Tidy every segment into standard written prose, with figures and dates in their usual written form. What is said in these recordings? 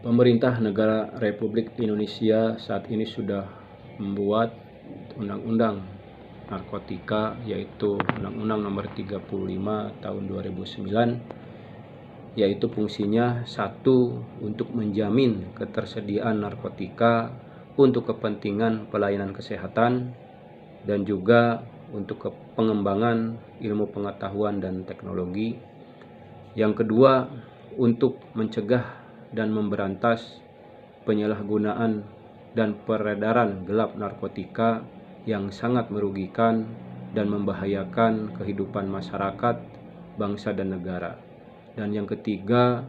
Pemerintah Negara Republik Indonesia saat ini sudah membuat undang-undang narkotika, yaitu Undang-Undang Nomor 35 Tahun 2009, yaitu fungsinya satu, untuk menjamin ketersediaan narkotika untuk kepentingan pelayanan kesehatan dan juga untuk pengembangan ilmu pengetahuan dan teknologi. Yang kedua, untuk mencegah dan memberantas penyalahgunaan dan peredaran gelap narkotika yang sangat merugikan dan membahayakan kehidupan masyarakat, bangsa, dan negara. Dan yang ketiga,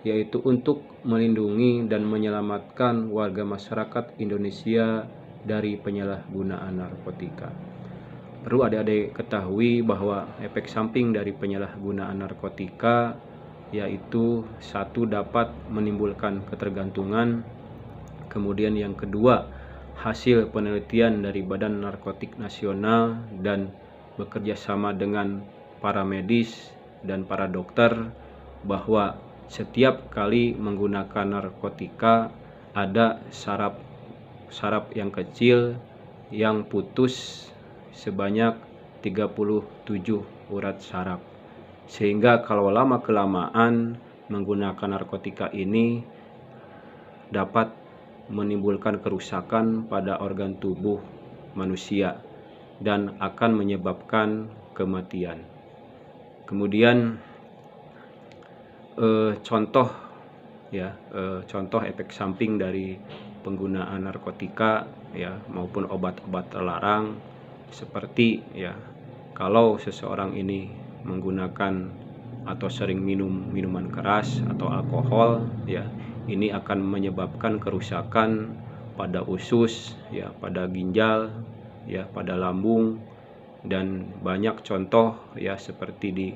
yaitu untuk melindungi dan menyelamatkan warga masyarakat Indonesia dari penyalahgunaan narkotika. Perlu adik-adik ketahui bahwa efek samping dari penyalahgunaan narkotika yaitu satu, dapat menimbulkan ketergantungan. Kemudian yang kedua, hasil penelitian dari Badan Narkotik Nasional dan bekerja sama dengan para medis dan para dokter bahwa setiap kali menggunakan narkotika ada saraf yang kecil yang putus sebanyak 37 urat saraf, sehingga kalau lama-kelamaan menggunakan narkotika ini dapat menimbulkan kerusakan pada organ tubuh manusia dan akan menyebabkan kematian. Kemudian contoh efek samping dari penggunaan narkotika maupun obat-obat terlarang seperti kalau seseorang ini menggunakan atau sering minum minuman keras atau alkohol, ini akan menyebabkan kerusakan pada usus, pada ginjal, pada lambung, dan banyak contoh seperti di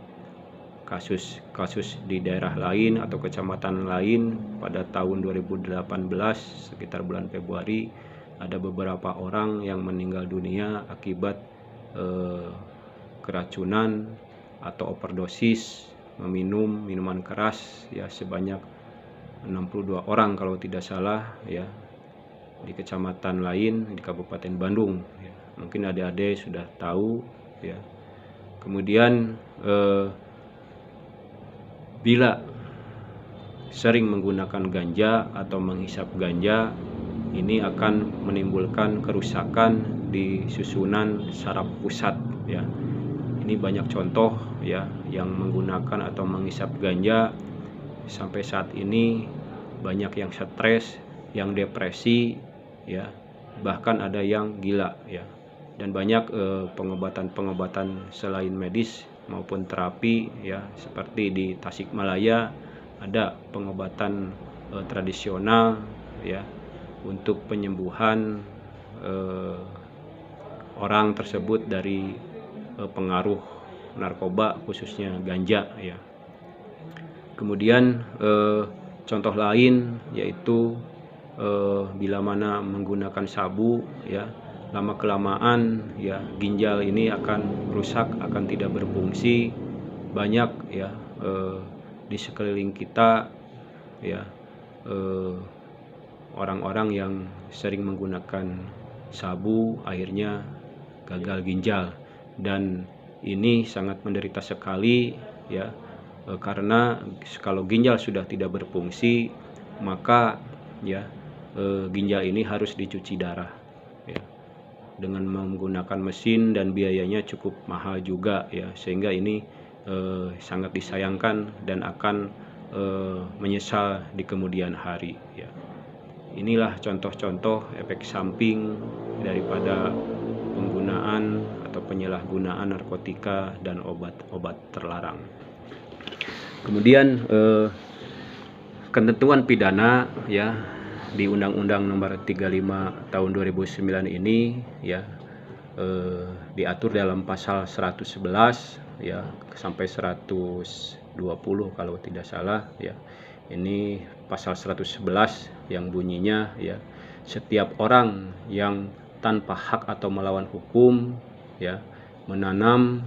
kasus di daerah lain atau kecamatan lain pada tahun 2018 sekitar bulan Februari ada beberapa orang yang meninggal dunia akibat keracunan atau overdosis meminum minuman keras sebanyak 62 orang kalau tidak salah di kecamatan lain di Kabupaten Bandung. Mungkin adik-adik sudah tahu Kemudian bila sering menggunakan ganja atau menghisap ganja, ini akan menimbulkan kerusakan di susunan saraf pusat Ini banyak contoh yang menggunakan atau menghisap ganja sampai saat ini banyak yang stres, yang depresi bahkan ada yang gila dan banyak pengobatan selain medis maupun terapi seperti di Tasikmalaya ada pengobatan tradisional untuk penyembuhan orang tersebut dari pengaruh narkoba khususnya ganja Kemudian contoh lain yaitu bila mana menggunakan sabu lama kelamaan ginjal ini akan rusak, akan tidak berfungsi. Banyak di sekeliling kita orang-orang yang sering menggunakan sabu akhirnya gagal ginjal, dan ini sangat menderita sekali karena kalau ginjal sudah tidak berfungsi maka ginjal ini harus dicuci darah dengan menggunakan mesin dan biayanya cukup mahal juga sehingga ini sangat disayangkan dan akan menyesal di kemudian hari Inilah contoh-contoh efek samping daripada penggunaan atau penyalahgunaan narkotika dan obat-obat terlarang. Kemudian ketentuan pidana di Undang-Undang Nomor 35 Tahun 2009 ini diatur dalam pasal 111 sampai 120 kalau tidak salah Ini pasal 111 yang bunyinya setiap orang yang tanpa hak atau melawan hukum menanam,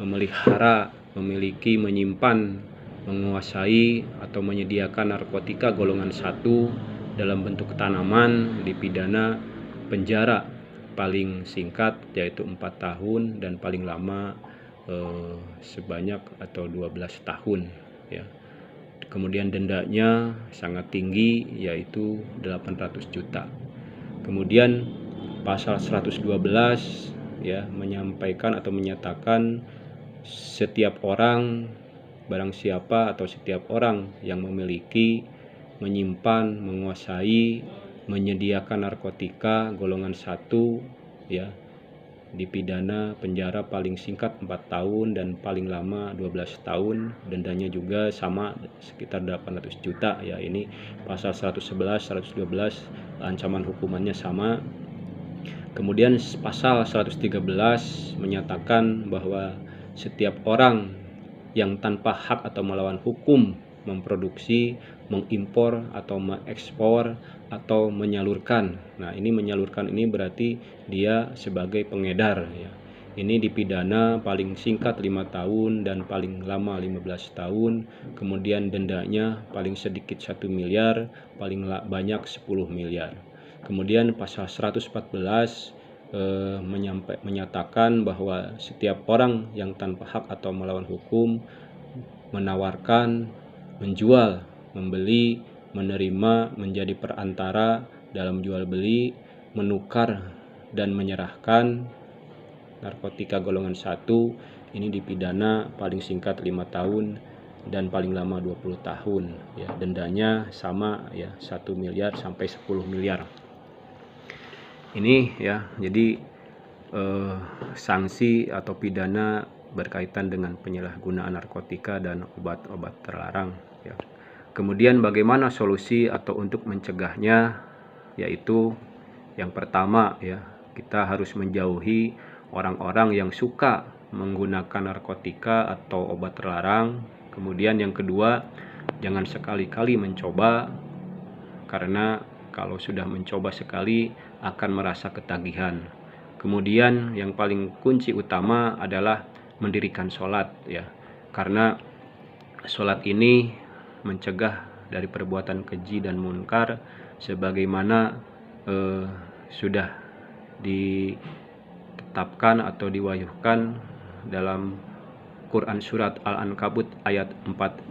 memelihara, memiliki, menyimpan menguasai atau menyediakan narkotika golongan 1 dalam bentuk tanaman dipidana penjara paling singkat yaitu 4 tahun dan paling lama sebanyak atau 12 tahun ya. Kemudian dendanya sangat tinggi yaitu 800 juta. Kemudian pasal 112 ya menyampaikan atau menyatakan setiap orang, barang siapa atau setiap orang yang memiliki, menyimpan, menguasai, menyediakan narkotika golongan 1 ya dipidana penjara paling singkat 4 tahun dan paling lama 12 tahun. Dendanya juga sama sekitar 800 juta ya. Ini pasal 111, 112 ancaman hukumannya sama. Kemudian pasal 113 menyatakan bahwa setiap orang yang tanpa hak atau melawan hukum memproduksi, mengimpor atau mengekspor atau menyalurkan. Nah, ini menyalurkan ini berarti dia sebagai pengedar ya. Ini dipidana paling singkat 5 tahun dan paling lama 15 tahun. Kemudian dendanya paling sedikit 1 miliar, paling banyak 10 miliar. Kemudian pasal 114 menyatakan bahwa setiap orang yang tanpa hak atau melawan hukum menawarkan, menjual, membeli, menerima, menjadi perantara dalam jual beli, menukar dan menyerahkan narkotika golongan 1 ini dipidana paling singkat 5 tahun dan paling lama 20 tahun ya. Dendanya sama ya 1 miliar sampai 10 miliar. Ini ya, jadi sanksi atau pidana berkaitan dengan penyalahgunaan narkotika dan obat-obat terlarang ya. Kemudian bagaimana solusi atau untuk mencegahnya, yaitu yang pertama ya, kita harus menjauhi orang-orang yang suka menggunakan narkotika atau obat terlarang. Kemudian yang kedua, jangan sekali-kali mencoba, karena kalau sudah mencoba sekali akan merasa ketagihan. Kemudian yang paling kunci utama adalah mendirikan sholat ya, karena sholat ini mencegah dari perbuatan keji dan munkar sebagaimana sudah ditetapkan atau diwahyukan dalam Quran surat Al-Ankabut ayat 45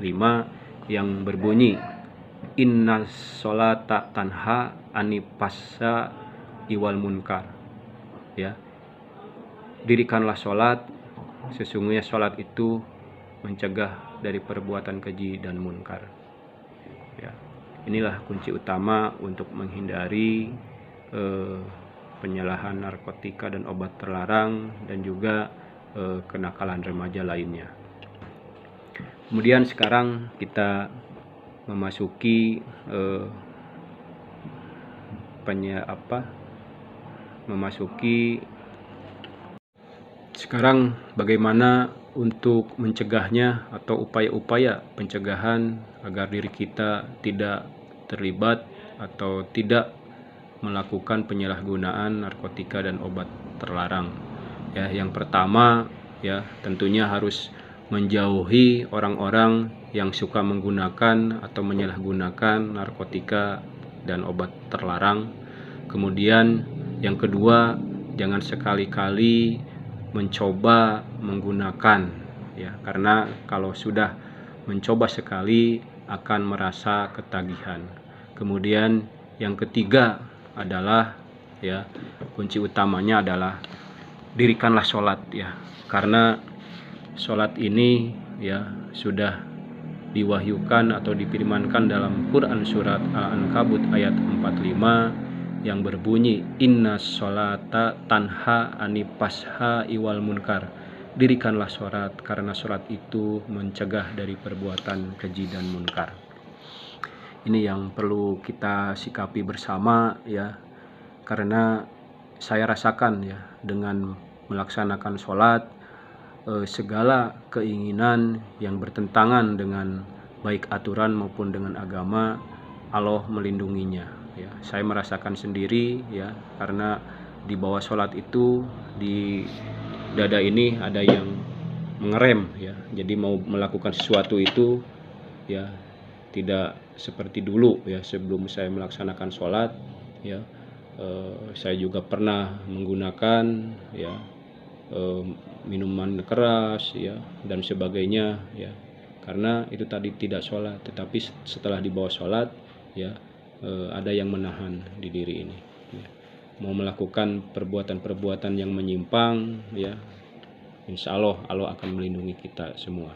yang berbunyi inna sholata tanha anipasa iwal munkar ya. Dirikanlah sholat, sesungguhnya sholat itu mencegah dari perbuatan keji dan munkar ya. Inilah kunci utama untuk menghindari penyalahan narkotika dan obat terlarang dan juga kenakalan remaja lainnya. Kemudian sekarang kita memasuki sekarang bagaimana untuk mencegahnya atau upaya-upaya pencegahan agar diri kita tidak terlibat atau tidak melakukan penyalahgunaan narkotika dan obat terlarang ya. Yang pertama ya, tentunya harus menjauhi orang-orang yang suka menggunakan atau menyalahgunakan narkotika dan obat terlarang. Kemudian yang kedua, jangan sekali-kali mencoba menggunakan ya, karena kalau sudah mencoba sekali akan merasa ketagihan. Kemudian yang ketiga adalah ya, kunci utamanya adalah dirikanlah sholat ya, karena sholat ini ya sudah diwahyukan atau difirmankan dalam Quran surat Al-Ankabut ayat 45 yang berbunyi inna sholata tanha anipasha iwal munkar. Dirikanlah sholat karena sholat itu mencegah dari perbuatan keji dan munkar. Ini yang perlu kita sikapi bersama ya, karena saya rasakan ya, dengan melaksanakan sholat segala keinginan yang bertentangan dengan baik aturan maupun dengan agama, Allah melindunginya ya. Saya merasakan sendiri ya, karena di bawah sholat itu di dada ini ada yang mengerem ya, jadi mau melakukan sesuatu itu ya tidak seperti dulu ya sebelum saya melaksanakan sholat ya. Saya juga pernah menggunakan ya minuman keras ya dan sebagainya ya, karena itu tadi tidak sholat. Tetapi setelah dibawa sholat ya ada yang menahan di diri ini ya. Mau melakukan perbuatan-perbuatan yang menyimpang ya, insya Allah Allah akan melindungi kita semua.